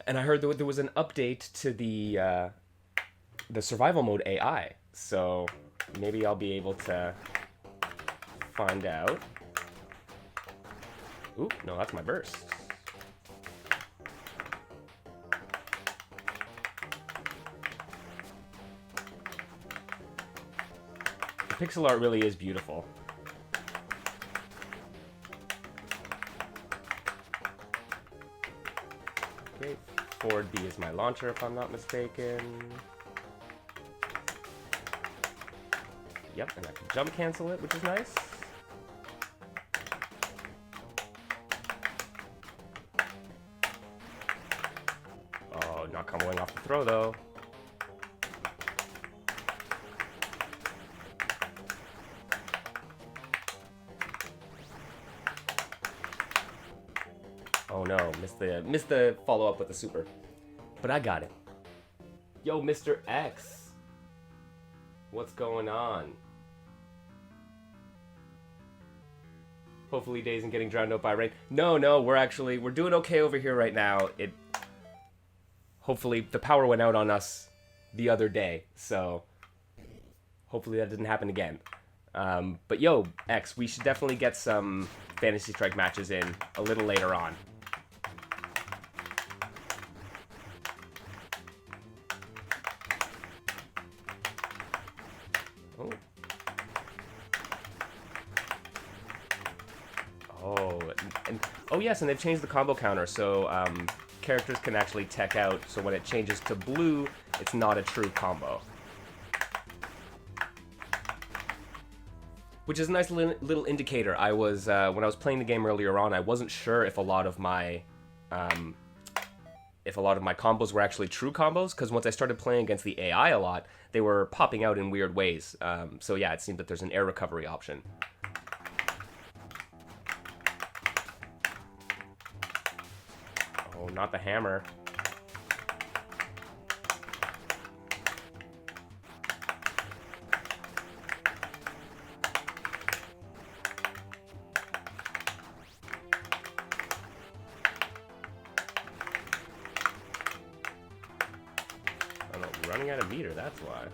And I heard there was an update to the survival mode AI, so maybe I'll be able to find out. Ooh, no, that's my burst. The pixel art really is beautiful. Okay, forward B is my launcher if I'm not mistaken. Yep, and I can jump cancel it, which is nice. Oh, not comboing off the throw though. Oh no, missed the follow up with the super. But I got it. Yo, Mr. X. What's going on? Hopefully Days isn't getting drowned out by rain. No, we're doing okay over here right now. Hopefully the power went out on us the other day, so hopefully that didn't happen again. But yo, X, we should definitely get some Fantasy Strike matches in a little later on. Oh. Oh, oh yes, and they've changed the combo counter, so characters can actually tech out, so when it changes to blue, it's not a true combo. Which is a nice little indicator. I was, when I was playing the game earlier on, I wasn't sure if a lot of my combos were actually true combos, because once I started playing against the AI a lot, they were popping out in weird ways. So yeah, it seemed that there's an air recovery option. Oh, not the hammer. Running out of meter, that's why.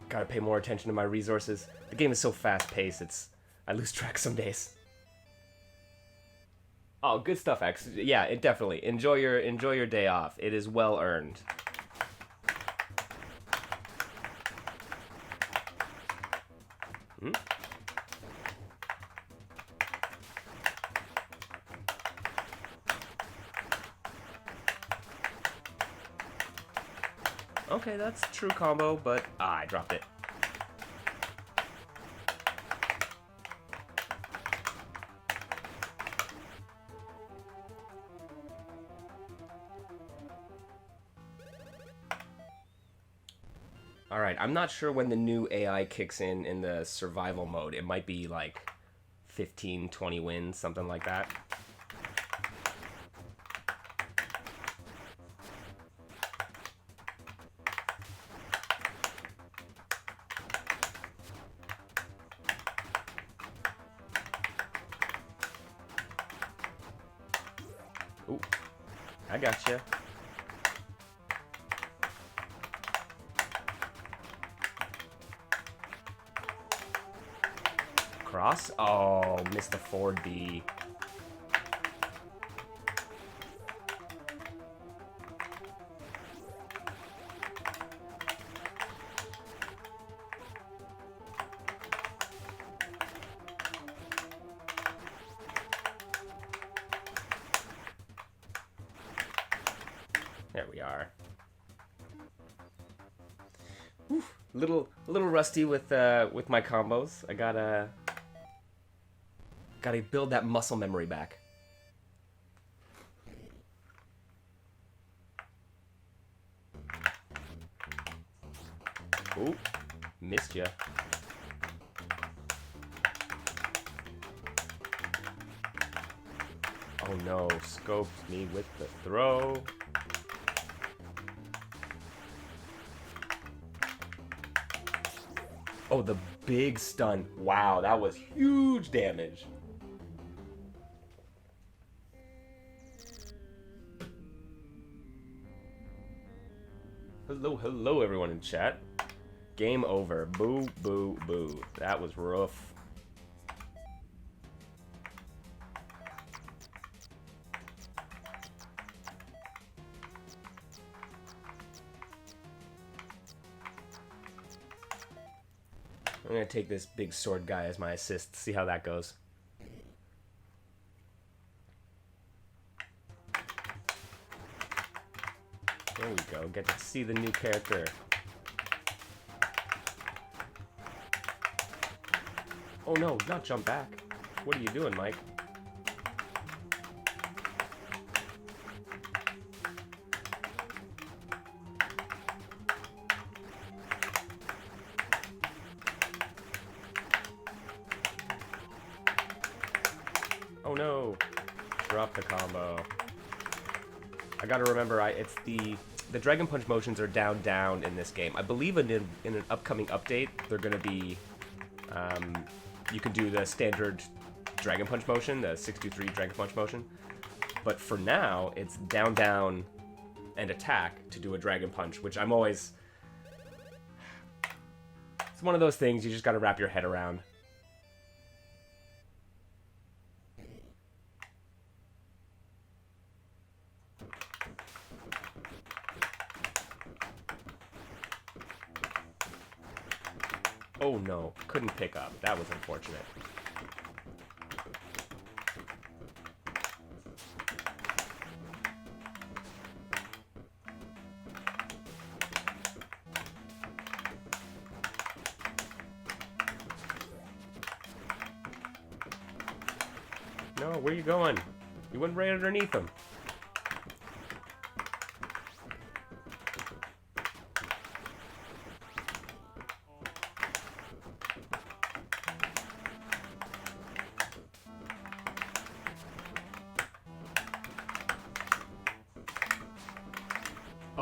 Gotta pay more attention to my resources. The game is so fast-paced, I lose track some days. Oh, good stuff, X. Yeah, it definitely. Enjoy your day off. It is well earned. Hmm? Okay, that's true combo, but I dropped it. Alright, I'm not sure when the new AI kicks in the survival mode. It might be like 15, 20 wins, something like that. Ooh, I gotcha. Cross? Oh, missed the forward B. There we are. Whew, little rusty with my combos. I gotta build that muscle memory back. Ooh, missed ya. Oh no, scoped me with the throw. Oh, the big stun. Wow, that was huge damage. Hello, hello, everyone in chat. Game over. Boo, boo, boo. That was rough. I'm gonna take this big sword guy as my assist, see how that goes. There we go, get to see the new character. Oh no, not jump back. What are you doing, Mike? Oh no! Drop the combo. I gotta remember, it's the Dragon Punch motions are down in this game. I believe in an upcoming update, they're gonna be, you can do the standard Dragon Punch motion, the 623 Dragon Punch motion. But for now, it's down, and attack to do a Dragon Punch, which I'm always... It's one of those things you just gotta wrap your head around. Oh no, couldn't pick up. That was unfortunate. No, where you going? You went right underneath him.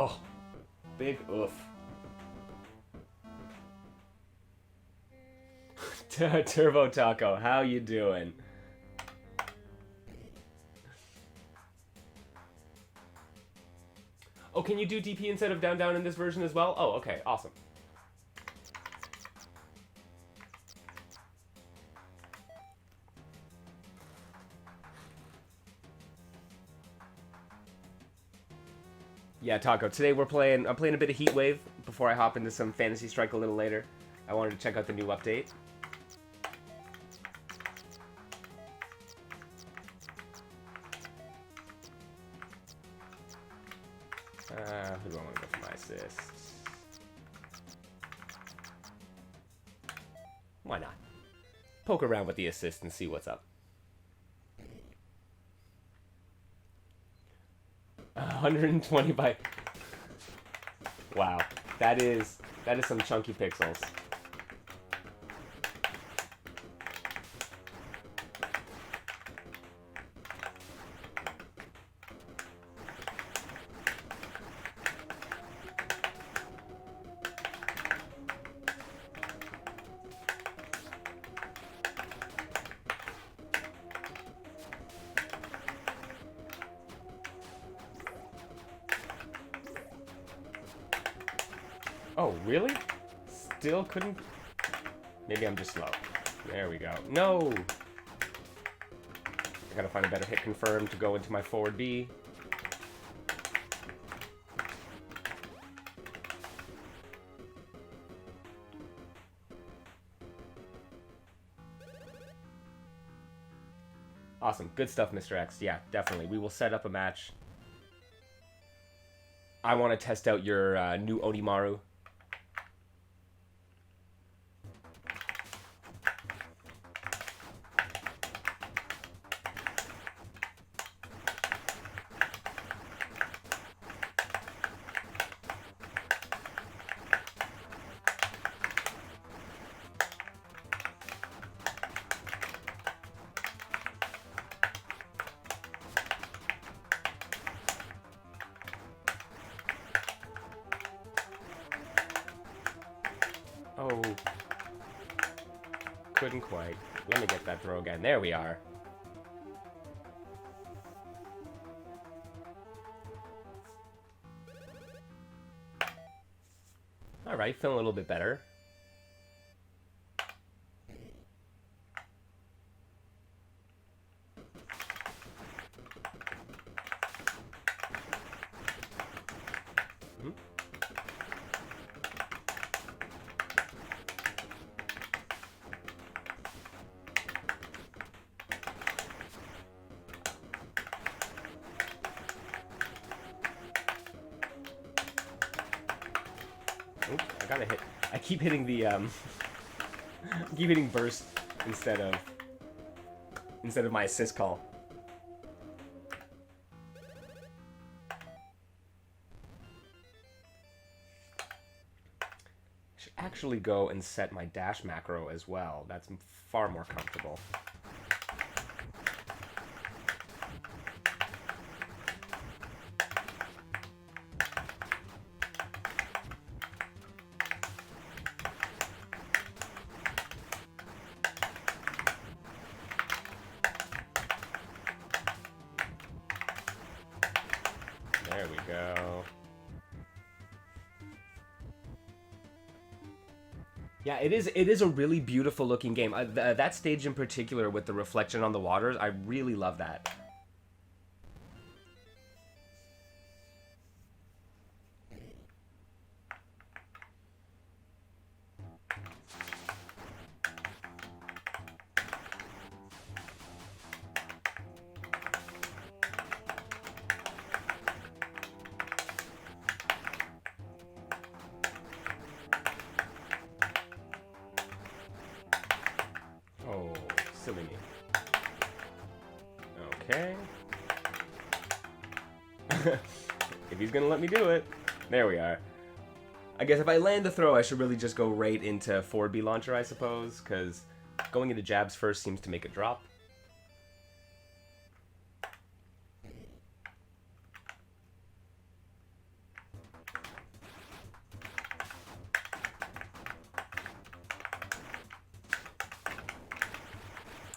Oh, big oof. Turbo Taco, how you doing? Oh, can you do DP instead of down in this version as well? Oh, okay, awesome. Yeah, Taco. Today I'm playing a bit of Heatwave before I hop into some Fantasy Strike a little later. I wanted to check out the new update. Who do I want to go for my assists? Why not? Poke around with the assist and see what's up. 120 by... Wow, that is some chunky pixels. Oh, really? Still couldn't... Maybe I'm just slow. There we go. No! I gotta find a better hit confirm to go into my forward B. Awesome. Good stuff, Mr. X. Yeah, definitely. We will set up a match. I want to test out your new Onimaru. Oh. Couldn't quite. Let me get that throw again. There we are. All right, feeling a little bit better. Oops, I gotta hit. I keep hitting the keep hitting burst instead of my assist call. Should actually go and set my dash macro as well. That's far more comfortable. There we go. Yeah, it is a really beautiful looking game. That stage in particular with the reflection on the waters, I really love that. Oh, silly me. Okay. If he's gonna let me do it. There we are. I guess if I land the throw, I should really just go right into forward B launcher, I suppose, because going into jabs first seems to make it drop.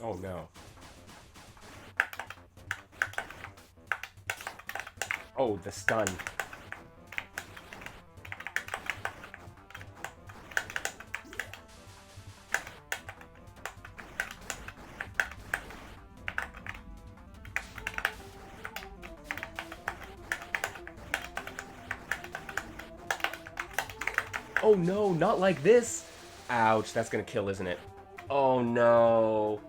Oh no. Oh, the stun. Oh no, not like this. Ouch, that's gonna kill, isn't it? Oh no.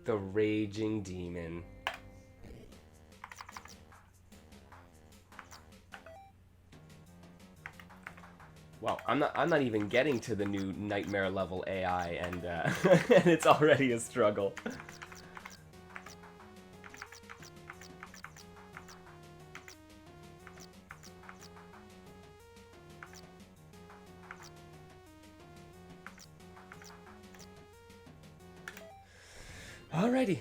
The raging demon. Well, I'm not even getting to the new nightmare level AI, and and it's already a struggle. Alrighty.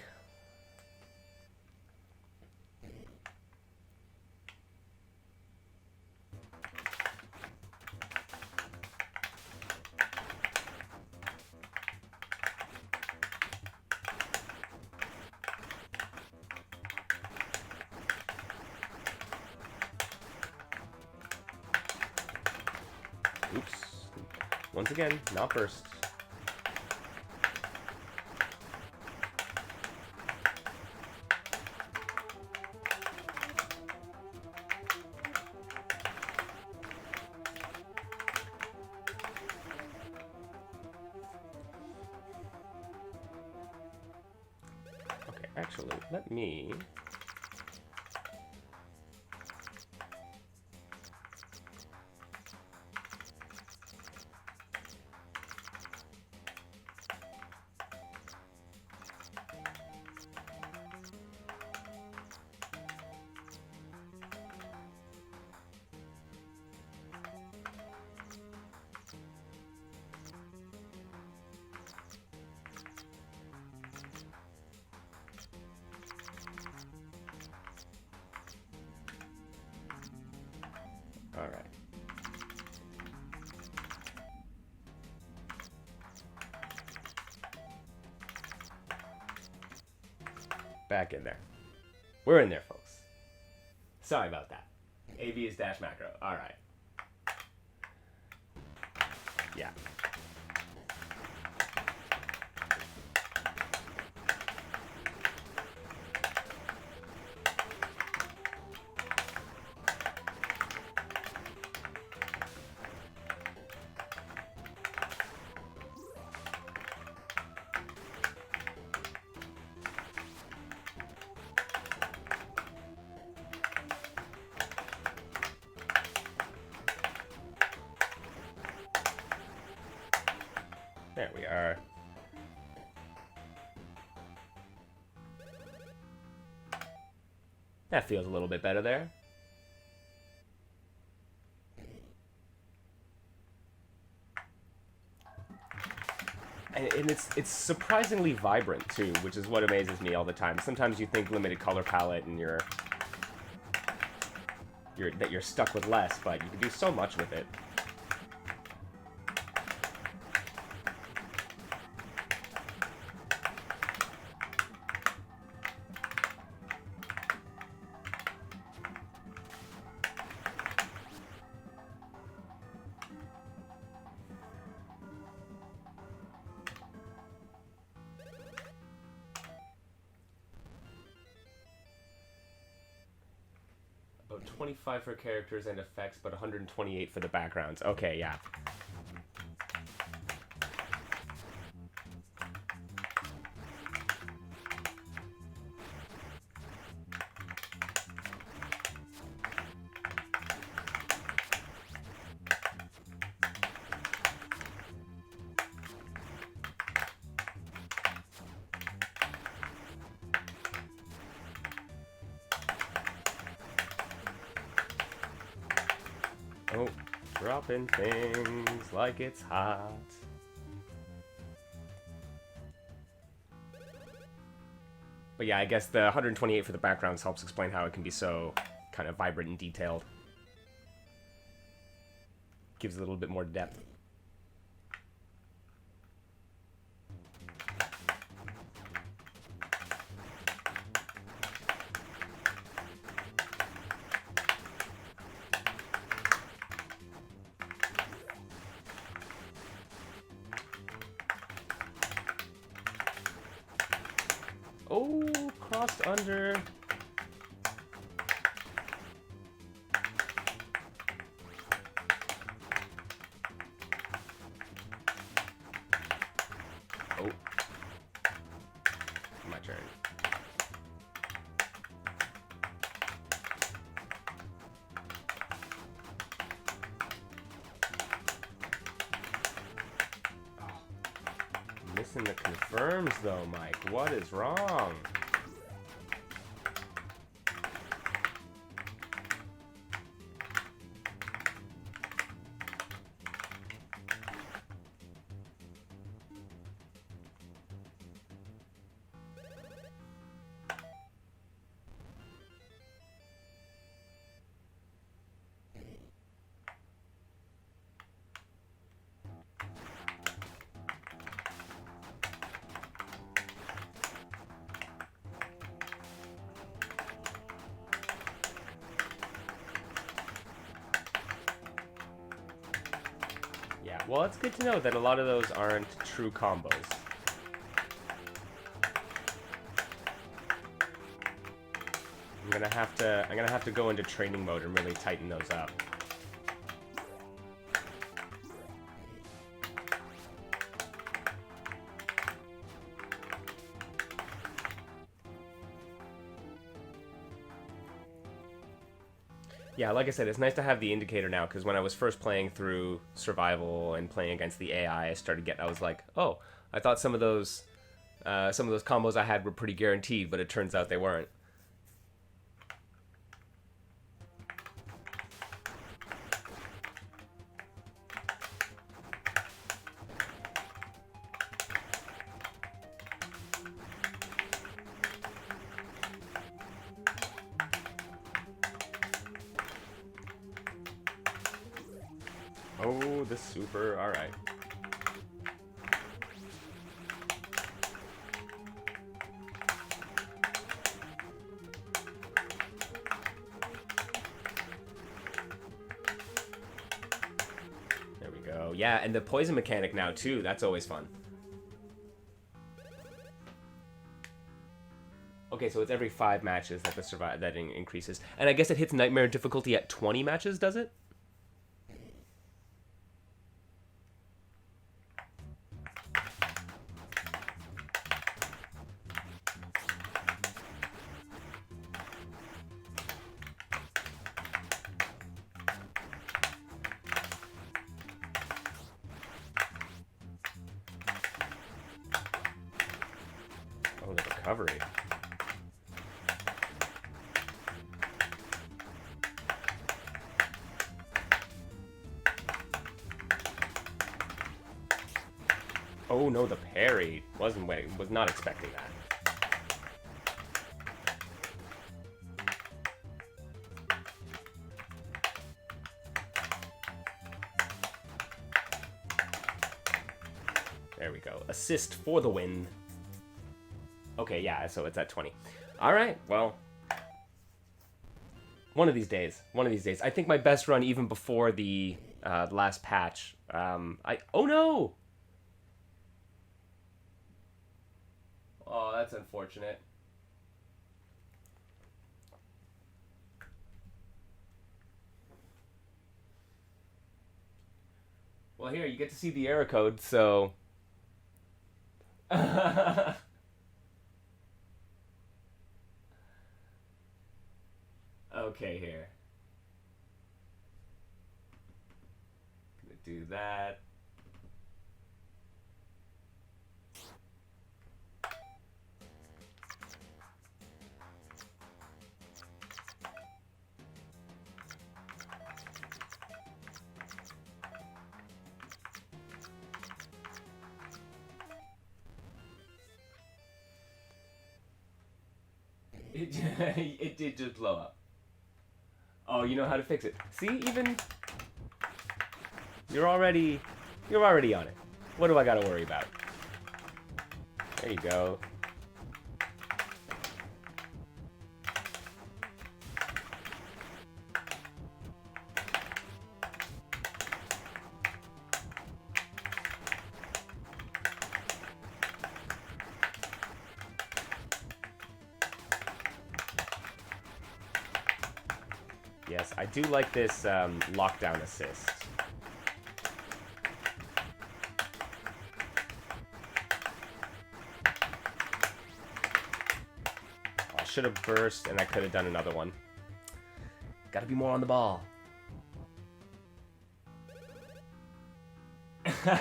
Oops. Once again, not burst. Okay, actually, let me... All right. Back in there. We're in there, folks. Sorry about that. AV is dash macro. All right. Yeah. There we are. That feels a little bit better there. And it's surprisingly vibrant too, which is what amazes me all the time. Sometimes you think limited color palette and you're stuck with less, but you can do so much with it. About 25 for characters and effects, but 128 for the backgrounds. Okay, yeah. Oh, dropping things like it's hot. But yeah, I guess the 128 for the backgrounds helps explain how it can be so kind of vibrant and detailed. Gives a little bit more depth. Oh, crossed under. Oh. My turn. Missing the confirms though, Mike. What is wrong? Yeah, well, it's good to know that a lot of those aren't true combos. I'm gonna have to go into training mode and really tighten those up. Yeah, like I said, it's nice to have the indicator now, because when I was first playing through survival and playing against the AI, I was like, oh, I thought some of those combos I had were pretty guaranteed, but it turns out they weren't. Oh, the super, alright. yeah, and the poison mechanic now, too. That's always fun. Okay, so it's every 5 matches that that increases. And I guess it hits Nightmare difficulty at 20 matches, does it? Oh, the recovery. Oh no, the parry. Was not expecting that. There we go. Assist for the win. Okay, yeah, so it's at 20. Alright, well. One of these days. I think my best run, even before the last patch. Oh no! Oh, that's unfortunate. Well, here, you get to see the error code, so... Okay, here. Gonna do that. It did just blow up. Oh, you know how to fix it. See, even you're already on it. What do I gotta worry about? There you go. Yes, I do like this lockdown assist. I should have burst, and I could have done another one. Gotta be more on the ball.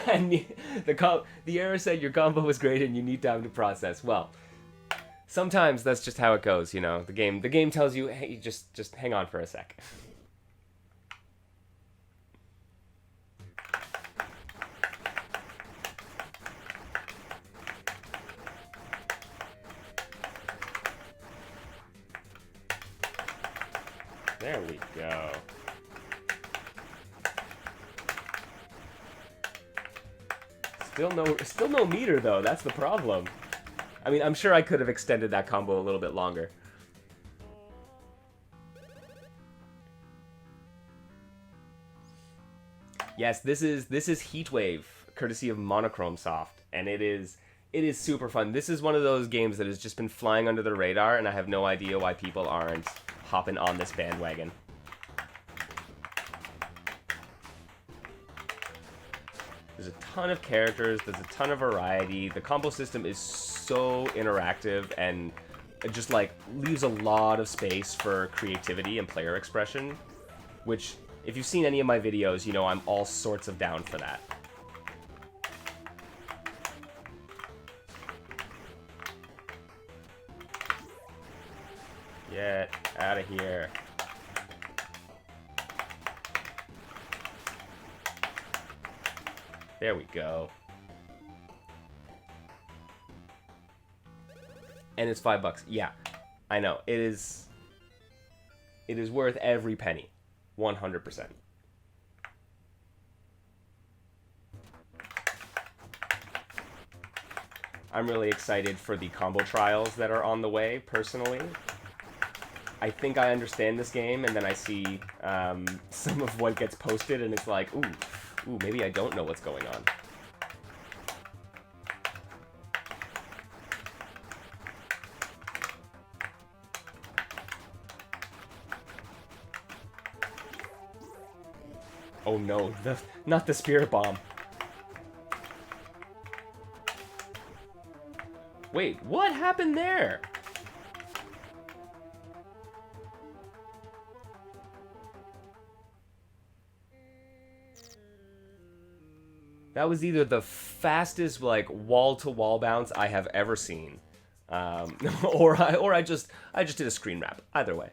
And the error said your combo was great and you need time to process. Well, sometimes that's just how it goes, you know. The game tells you, hey, just hang on for a sec. There we go. Still no meter though. That's the problem. I mean, I'm sure I could have extended that combo a little bit longer. Yes, this is Heatwave, courtesy of Monochromesoft, and it is super fun. This is one of those games that has just been flying under the radar, and I have no idea why people aren't hopping on this bandwagon. There's a ton of characters, there's a ton of variety. The combo system is so interactive and it just like leaves a lot of space for creativity and player expression, which if you've seen any of my videos, you know I'm all sorts of down for that. Get out of here. There we go. And it's $5. Yeah, I know. It is worth every penny. 100%. I'm really excited for the combo trials that are on the way, personally. I think I understand this game, and then I see some of what gets posted, and it's like, ooh, Ooh, maybe I don't know what's going on. Oh no, not the spirit bomb. Wait, what happened there? That was either the fastest, like, wall-to-wall bounce I have ever seen, or I just did a screen wrap. Either way.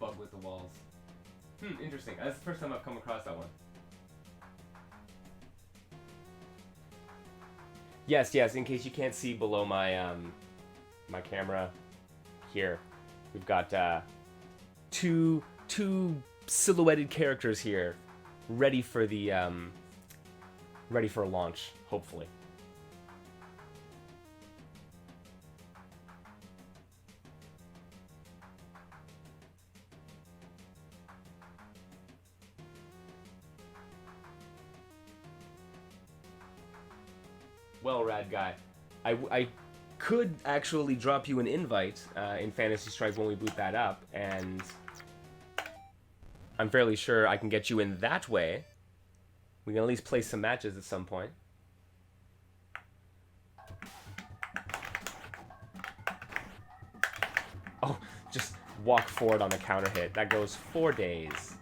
Bug with the walls. Interesting. That's the first time I've come across that one. Yes, in case you can't see below my my camera here, we've got two silhouetted characters here ready for the ready for a launch, hopefully. Well, Rad Guy, I could actually drop you an invite in Fantasy Strike when we boot that up, and I'm fairly sure I can get you in that way. We can at least play some matches at some point. Oh, just walk forward on the counter hit. That goes 4 days.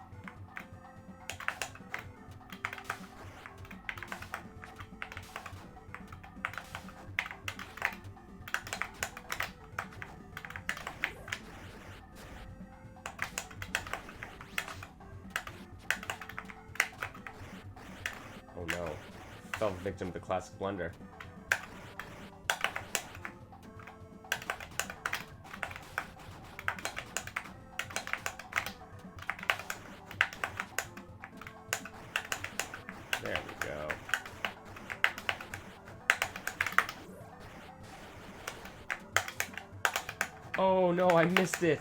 Oh no. Fell victim to the classic blunder. There we go. Oh no, I missed it.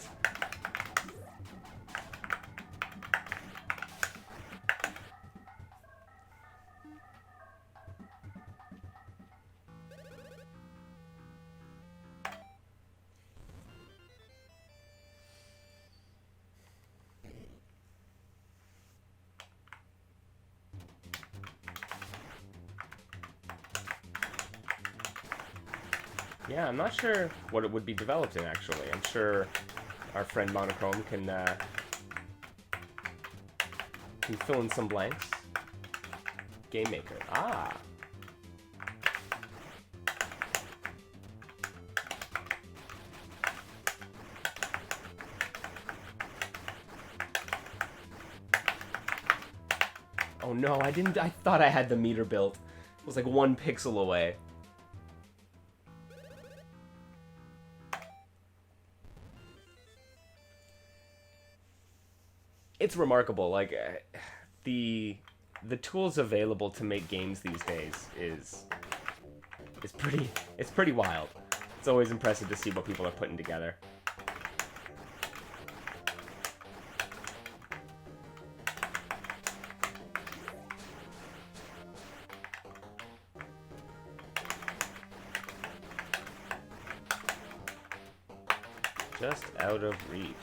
Yeah, I'm not sure what it would be developed in, actually. I'm sure our friend Monochrome can fill in some blanks. Game Maker. Ah. Oh no, I didn't. I thought I had the meter built. It was like 1 pixel away. It's remarkable. Like the tools available to make games these days is pretty wild. It's always impressive to see what people are putting together. Just out of reach.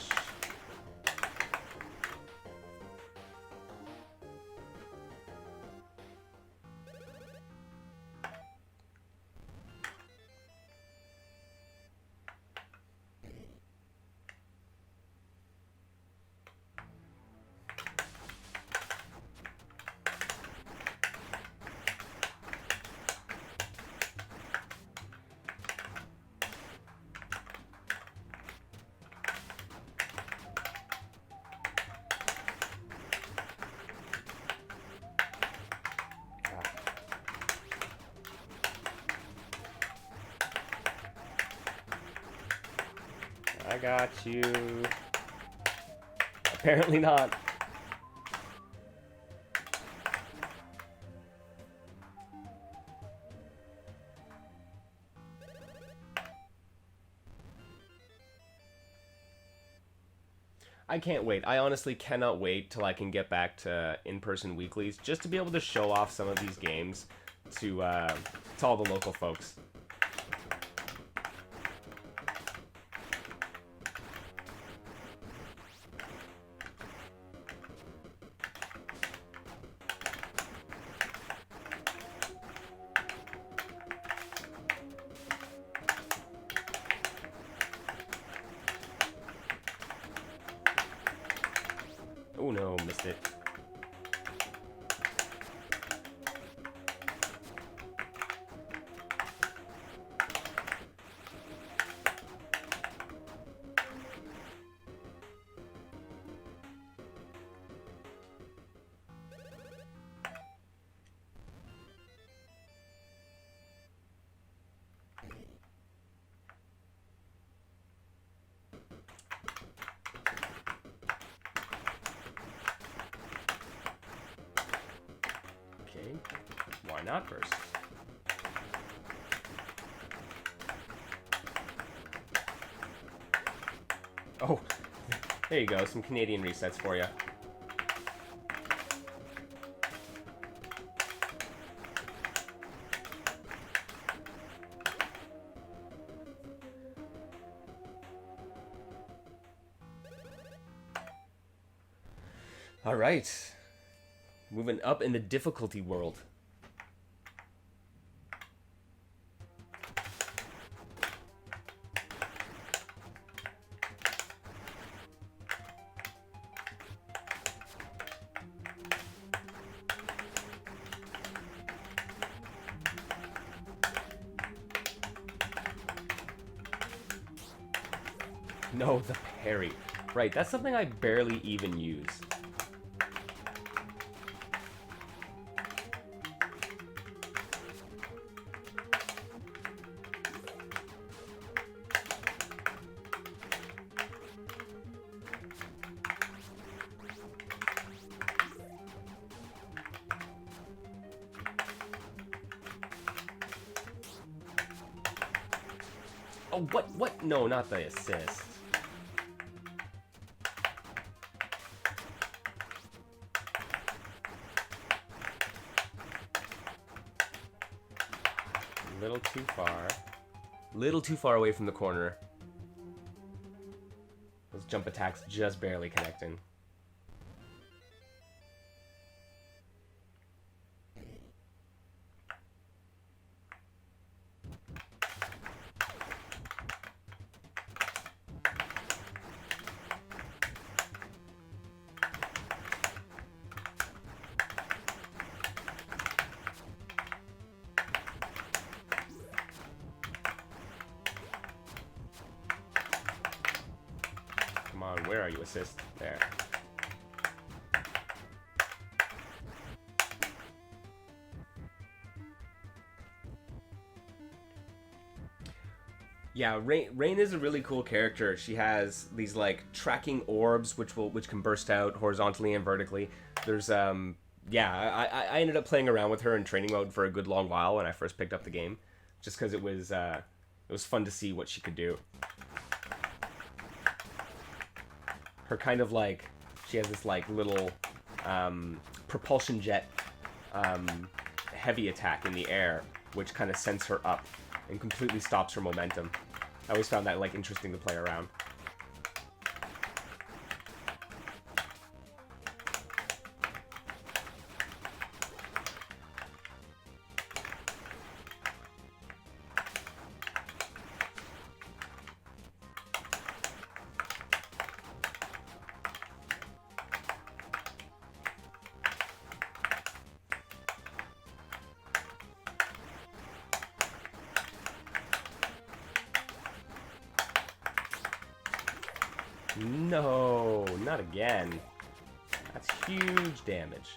I got you. Apparently not. I can't wait. I honestly cannot wait till I can get back to in-person weeklies just to be able to show off some of these games to all the local folks. Oh no, missed it. Why not first? Oh, there you go. Some Canadian resets for you. All right. Moving up in the difficulty world. No, the parry. Right, that's something I barely even use. Oh, what? No, not the assist. A little too far. Little too far away from the corner. Those jump attacks just barely connecting. Come on, where are you, assist? There. Yeah, Rain is a really cool character. She has these like tracking orbs which can burst out horizontally and vertically. There's yeah, I ended up playing around with her in training mode for a good long while when I first picked up the game, just because it was fun to see what she could do. Her kind of like, she has this like little propulsion jet heavy attack in the air, which kind of sends her up and completely stops her momentum. I always found that like interesting to play around. No, not again. That's huge damage.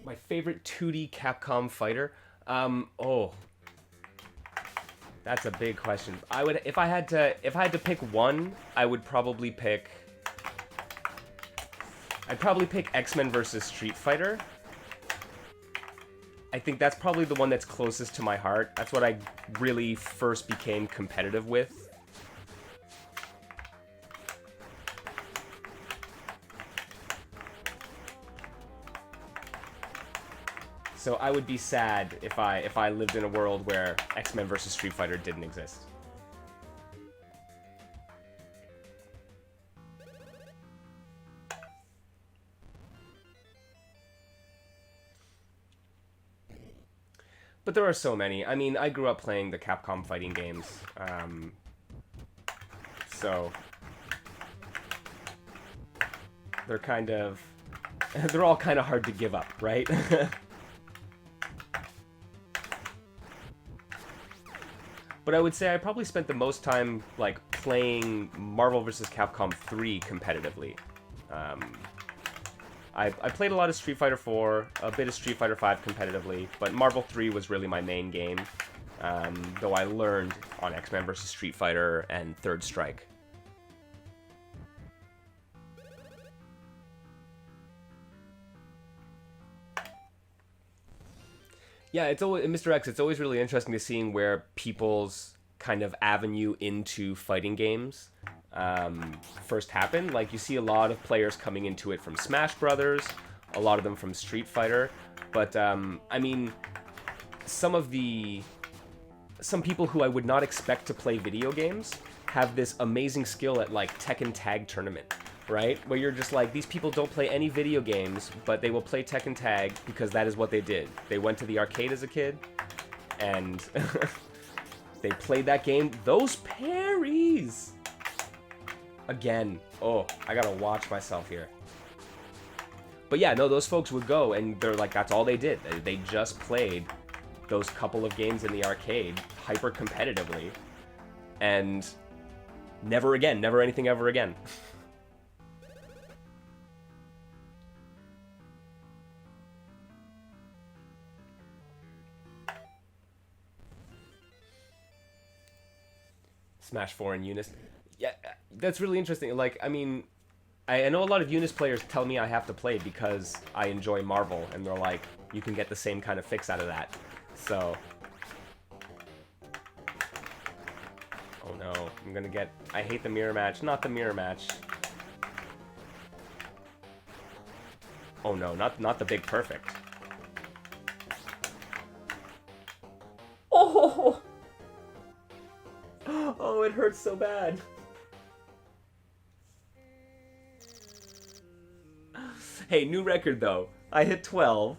My favorite 2D Capcom fighter? Oh, that's a big question. I would, if I had to pick one, I'd probably pick X-Men versus Street Fighter. I think that's probably the one that's closest to my heart. That's what I really first became competitive with. So I would be sad if I lived in a world where X-Men versus Street Fighter didn't exist. But there are so many. I mean, I grew up playing the Capcom fighting games, so they're they're all kind of hard to give up, right? But I would say I probably spent the most time like playing Marvel vs. Capcom 3 competitively. I played a lot of Street Fighter 4, a bit of Street Fighter 5 competitively, but Marvel 3 was really my main game, though I learned on X-Men vs. Street Fighter and Third Strike. Yeah, it's always, Mr. X, it's always really interesting to seeing where people's kind of avenue into fighting games first happened. Like, you see a lot of players coming into it from Smash Brothers, a lot of them from Street Fighter, but I mean, some people who I would not expect to play video games have this amazing skill at like Tekken Tag Tournament, right? Where you're just like, these people don't play any video games, but they will play Tekken Tag because that is what they did. They went to the arcade as a kid, and they played that game. Those parries! Again, oh, I gotta watch myself here. But yeah, no, those folks would go, and they're like, that's all they did. They just played those couple of games in the arcade hyper competitively, and never again, never anything ever again. Smash 4 and Eunice. Yeah, that's really interesting. Like, I mean, I know a lot of Eunice players tell me I have to play because I enjoy Marvel, and they're like, you can get the same kind of fix out of that. So, oh no, I'm gonna get, I hate the mirror match, not the mirror match. Oh no, not the big perfect. Oh! Oh, it hurts so bad. Hey, new record though. I hit 12.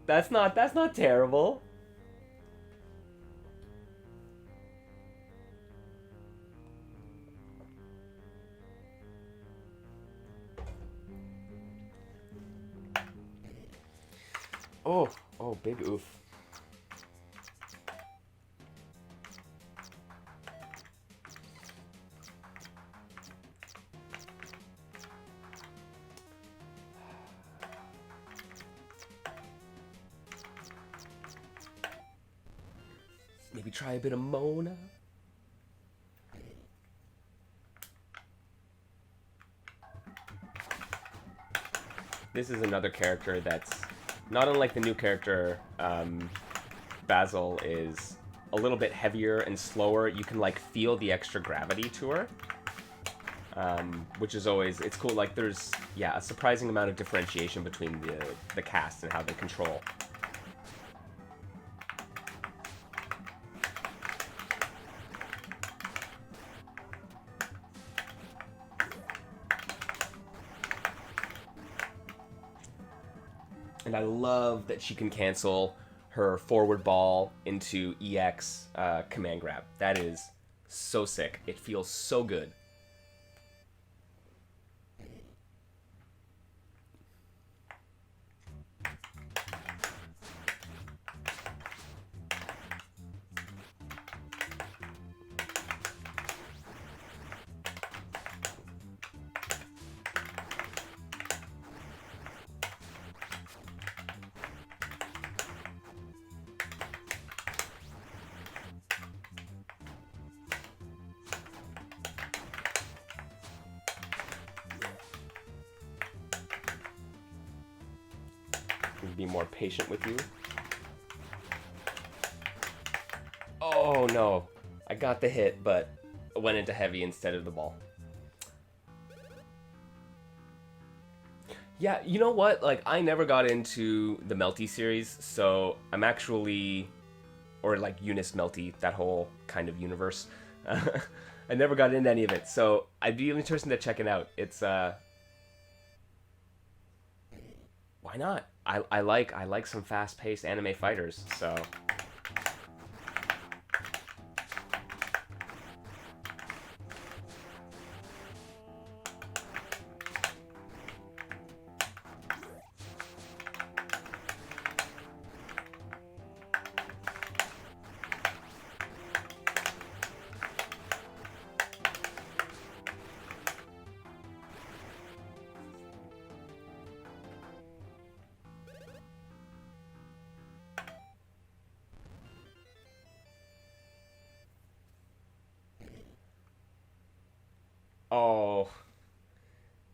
That's not terrible. Oh, big oof. Maybe try a bit of Mona. This is another character that's not unlike the new character. Basil is a little bit heavier and slower. You can like feel the extra gravity to her, which is always, it's cool. Like there's, yeah, a surprising amount of differentiation between the cast and how they control. And I love that she can cancel her forward ball into EX command grab. That is so sick. It feels so good. Be more patient with you. Oh no, I got the hit, but went into heavy instead of the ball. Yeah, you know what? Like, I never got into the Melty series, so I'm actually, or like Eunice Melty, that whole kind of universe. I never got into any of it, so I'd be interested to check it out. It's why not? I like some fast-paced anime fighters, so. Oh,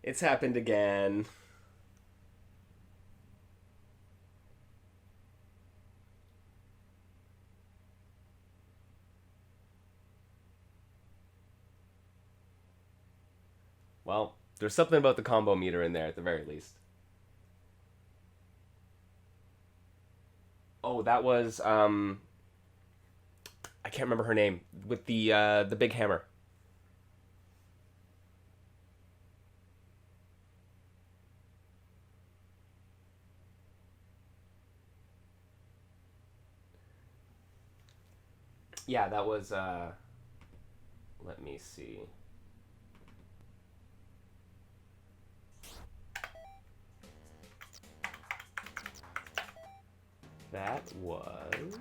it's happened again. Well, there's something about the combo meter in there at the very least. Oh, that was I can't remember her name with the big hammer. Yeah, that was let me see. That was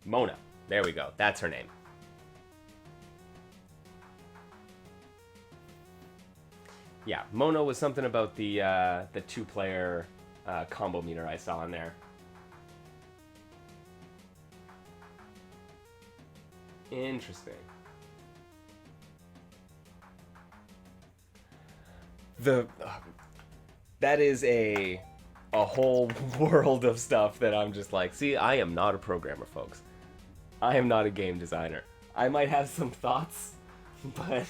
Mona. There we go. That's her name. Yeah, Mona was something about the 2-player combo meter I saw in there. Interesting. That is a whole world of stuff that I'm just like, see, I am not a programmer, folks. I am not a game designer. I might have some thoughts, but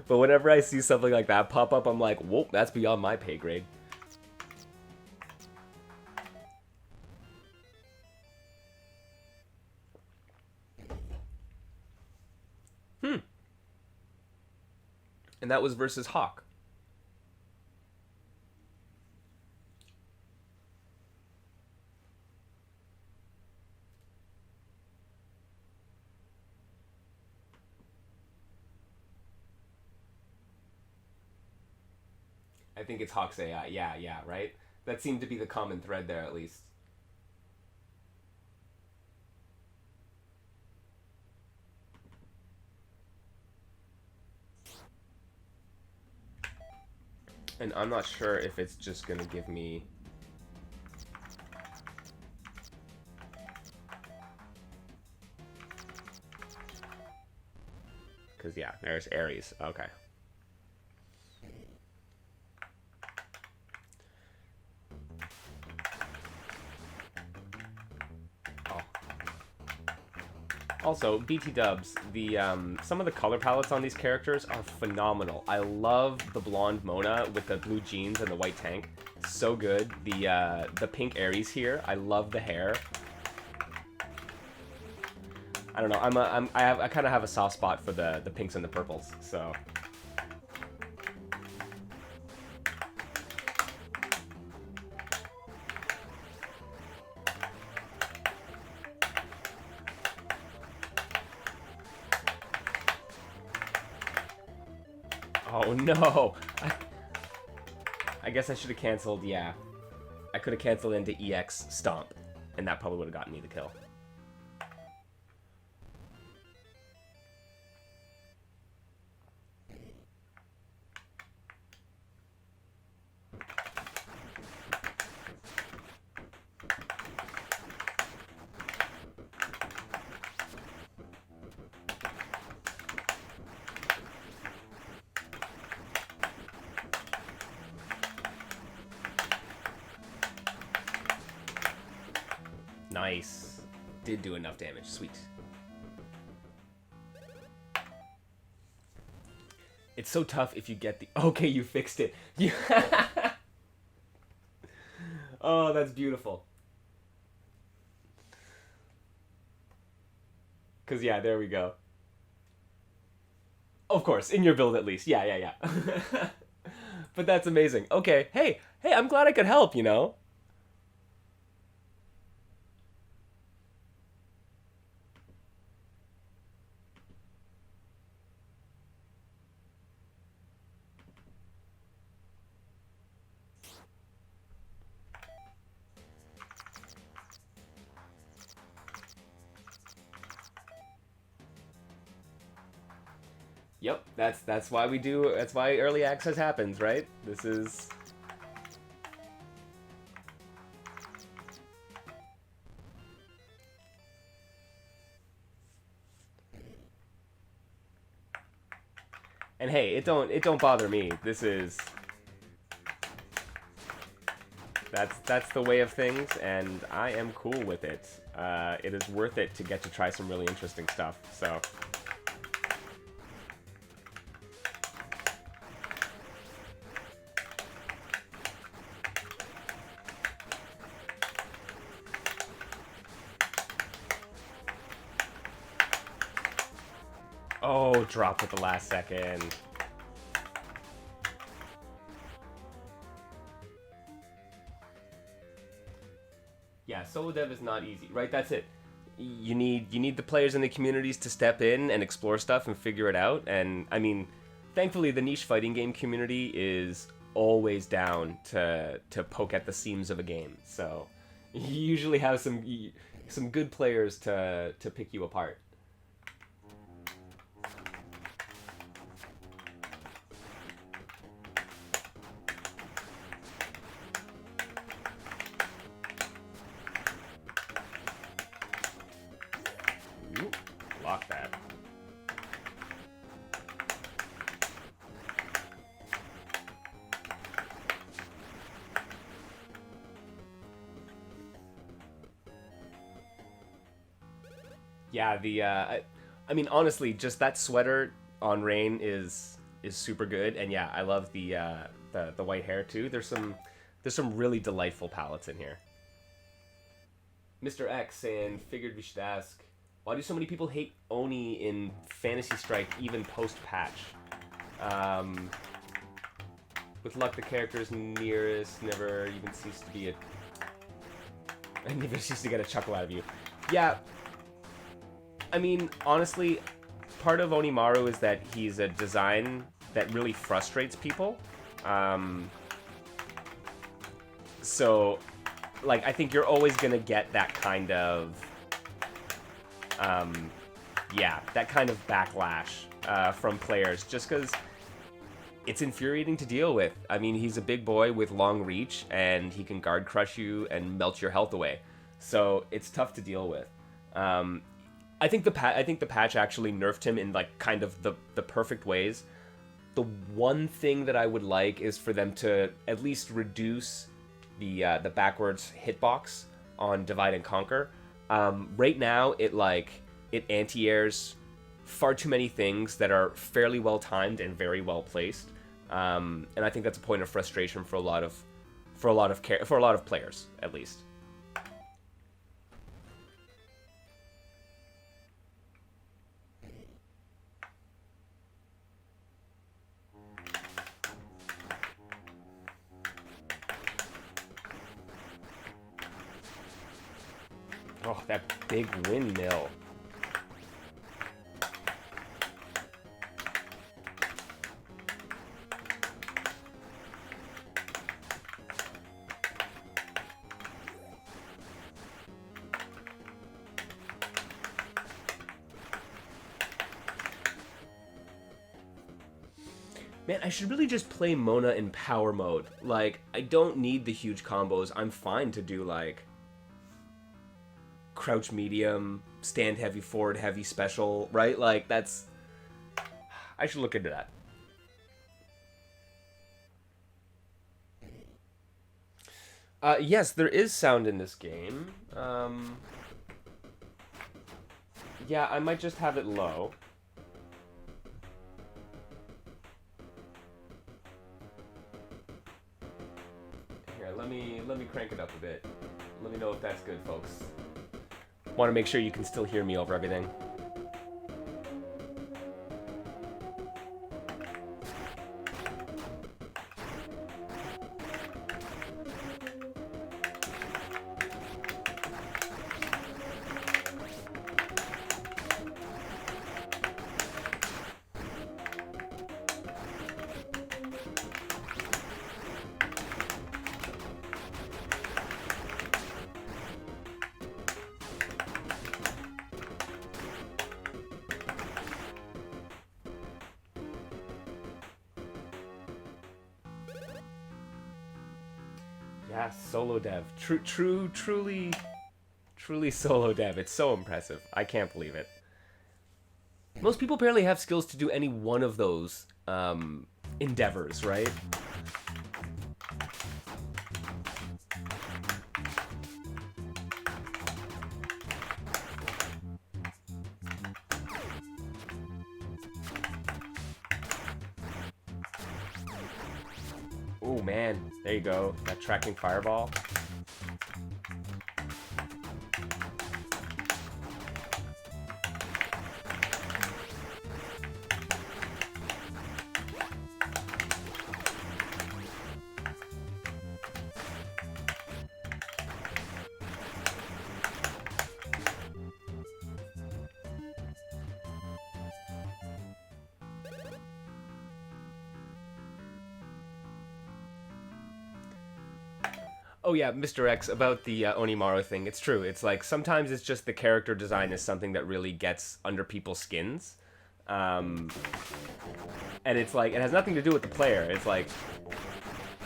whenever I see something like that pop up, I'm like, whoa, that's beyond my pay grade. And that was versus Hawk. I think it's Hawk's AI. Yeah, right? That seemed to be the common thread there, at least. And I'm not sure if it's just going to give me... Because, yeah, there's Ares. Okay. Also, BT dubs, the some of the color palettes on these characters are phenomenal. I love the blonde Mona with the blue jeans and the white tank. So good. The pink Ares here. I love the hair. I don't know. I kind of have a soft spot for the pinks and the purples. So. Oh no! I guess I should have canceled, yeah. I could have canceled into EX Stomp, and that probably would have gotten me the kill. Nice. Did do enough damage. Sweet. It's so tough if you get the... Okay, you fixed it. Yeah. Oh, that's beautiful. Because, yeah, there we go. Of course, in your build at least. Yeah, yeah, yeah. But that's amazing. Okay, hey, I'm glad I could help, you know? Yep, that's why we do. That's why early access happens, right? This is. And hey, it don't bother me. This is. That's the way of things, and I am cool with it. It is worth it to get to try some really interesting stuff. So. Oh, dropped at the last second. Yeah, solo dev is not easy, right? That's it. You need the players in the communities to step in and explore stuff and figure it out. And I mean, thankfully, the niche fighting game community is always down to poke at the seams of a game. So you usually have some good players to pick you apart. Lock that. Yeah, I mean, honestly, just that sweater on Rain is super good, and yeah, I love the white hair too. There's some really delightful palettes in here. Mr. X saying, figured we should ask, why do so many people hate Oni in Fantasy Strike even post-patch? With luck, the character's nearest never even ceased to be I never ceased to get a chuckle out of you. Yeah, I mean, honestly, part of Onimaru is that he's a design that really frustrates people. So, like, I think you're always gonna get that kind of... yeah, that kind of backlash from players, just because it's infuriating to deal with. I mean, he's a big boy with long reach, and he can guard crush you and melt your health away. So it's tough to deal with. I think the patch actually nerfed him in like kind of the perfect ways. The one thing that I would like is for them to at least reduce the backwards hitbox on Divide and Conquer. Right now, it anti-airs far too many things that are fairly well timed and very well placed, and I think that's a point of frustration for a lot of players, at least. Oh, that big windmill. Man, I should really just play Mona in power mode. Like, I don't need the huge combos. I'm fine to do, like, crouch medium, stand heavy, forward heavy, special, right? Like, that's... I should look into that. Yes, there is sound in this game. Yeah, I might just have it low. Here, let me crank it up a bit. Let me know if that's good, folks. Want to make sure you can still hear me over everything. Yeah, solo dev. Truly solo dev. It's so impressive. I can't believe it. Most people barely have skills to do any one of those endeavors, right? Oh man, there you go. That tracking fireball. Oh yeah, Mr. X, about the Onimaru thing, it's true. It's like, sometimes it's just the character design is something that really gets under people's skins. And it's like, it has nothing to do with the player. It's like,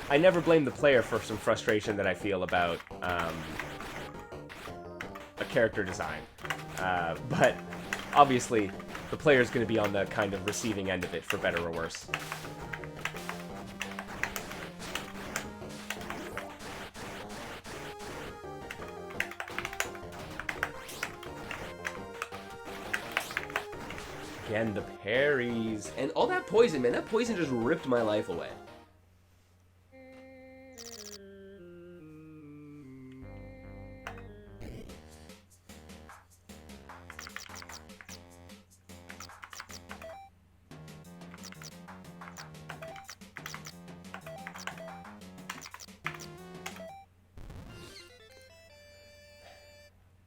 I never blame the player for some frustration that I feel about a character design. But obviously, the player's going to be on the kind of receiving end of it, for better or worse. Again, the parries. And all that poison, man. That poison just ripped my life away.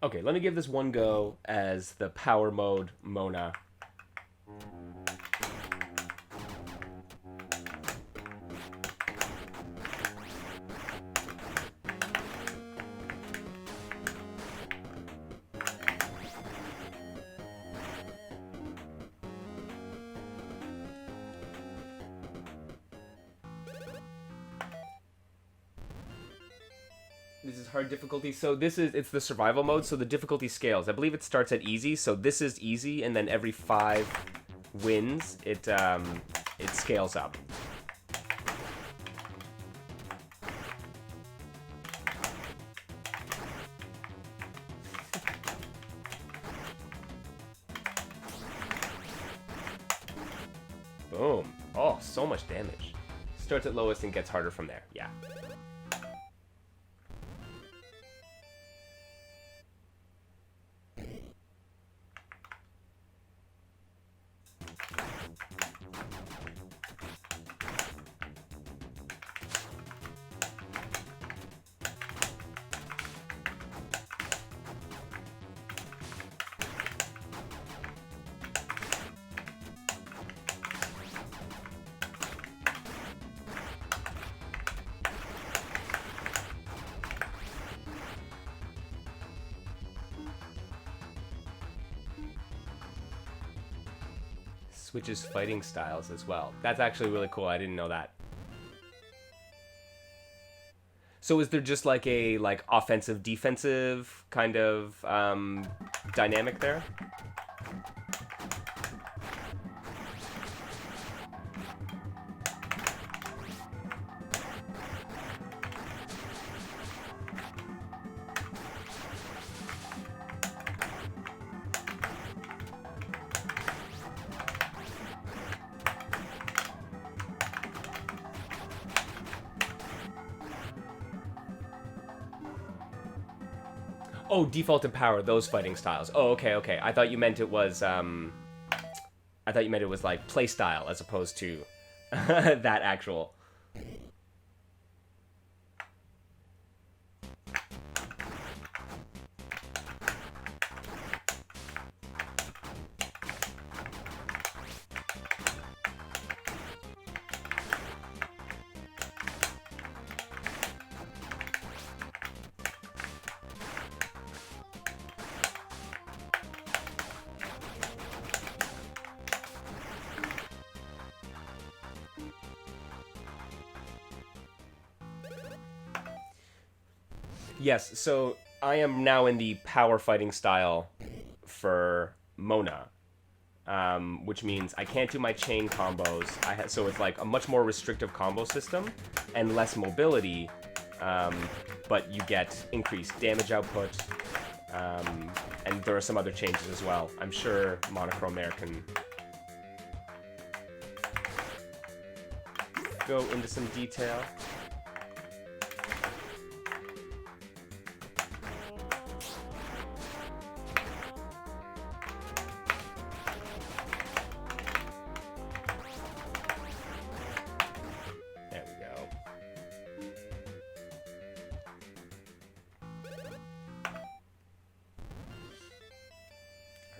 Okay, let me give this one go as the power mode Mona. This is hard difficulty. So it's the survival mode, so the difficulty scales. I believe it starts at easy, so this is easy, and then every 5 wins, it scales up. Boom. Oh, so much damage. Starts at lowest and gets harder from there. Yeah. Switches fighting styles as well. That's actually really cool. I didn't know that. So is there just like a offensive defensive kind of dynamic there? Oh, default and power, those fighting styles. Oh, okay, okay. I thought you meant it was like play style as opposed to that actual. Yes, so I am now in the power fighting style for Mona, which means I can't do my chain combos. So it's like a much more restrictive combo system and less mobility, but you get increased damage output, and there are some other changes as well. I'm sure Monochrome can go into some detail.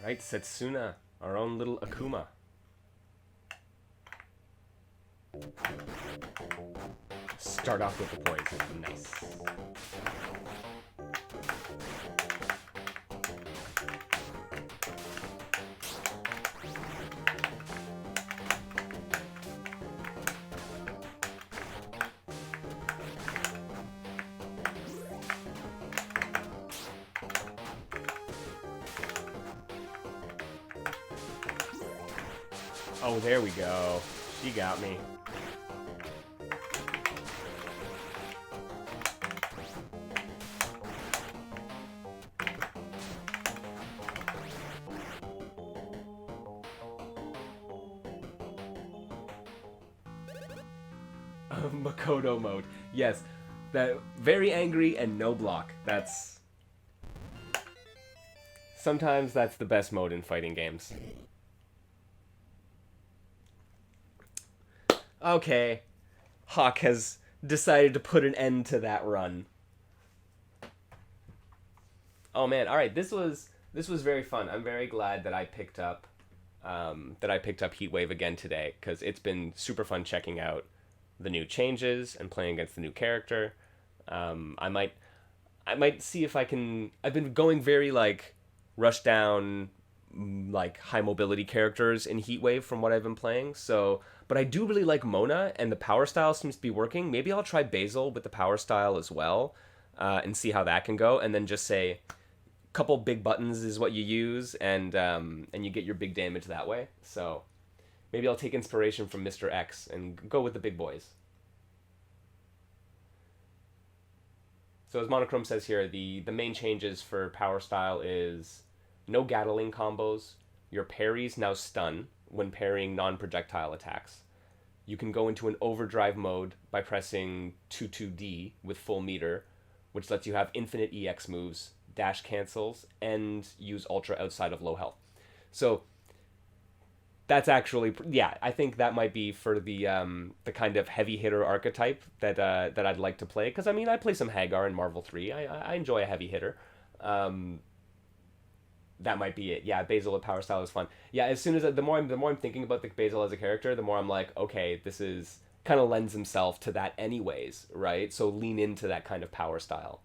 Right, Setsuna, our own little Akuma. Start off with the poison. Nice. Oh, there we go. She got me. Makoto mode. Yes. That very angry and no block. That's... Sometimes that's the best mode in fighting games. Okay. Hawk has decided to put an end to that run. Oh man, alright, this was very fun. I'm very glad that I picked up Heatwave again today, because it's been super fun checking out the new changes and playing against the new character. I might see if I can... I've been going very, like, rush down, like, high mobility characters in Heatwave from what I've been playing, so... But I do really like Mona, and the power style seems to be working. Maybe I'll try Basil with the power style as well, and see how that can go, and then just say... couple big buttons is what you use, and you get your big damage that way. So maybe I'll take inspiration from Mr. X and go with the big boys. So as Monochrome says here, the main changes for power style is no Gatling combos. Your parries now stun when parrying non-projectile attacks. You can go into an overdrive mode by pressing 2-2-D with full meter, which lets you have infinite EX moves, dash cancels, and use ultra outside of low health. So that's actually, yeah, I think that might be for the kind of heavy hitter archetype that I'd like to play, because I mean I play some Hagar in Marvel 3. I enjoy a heavy hitter. That might be it. Yeah, Basil with power style is fun. Yeah, as soon as the more I'm thinking about the Basil as a character, the more I'm like, okay, this is kind of lends himself to that anyways, right? So lean into that kind of power style.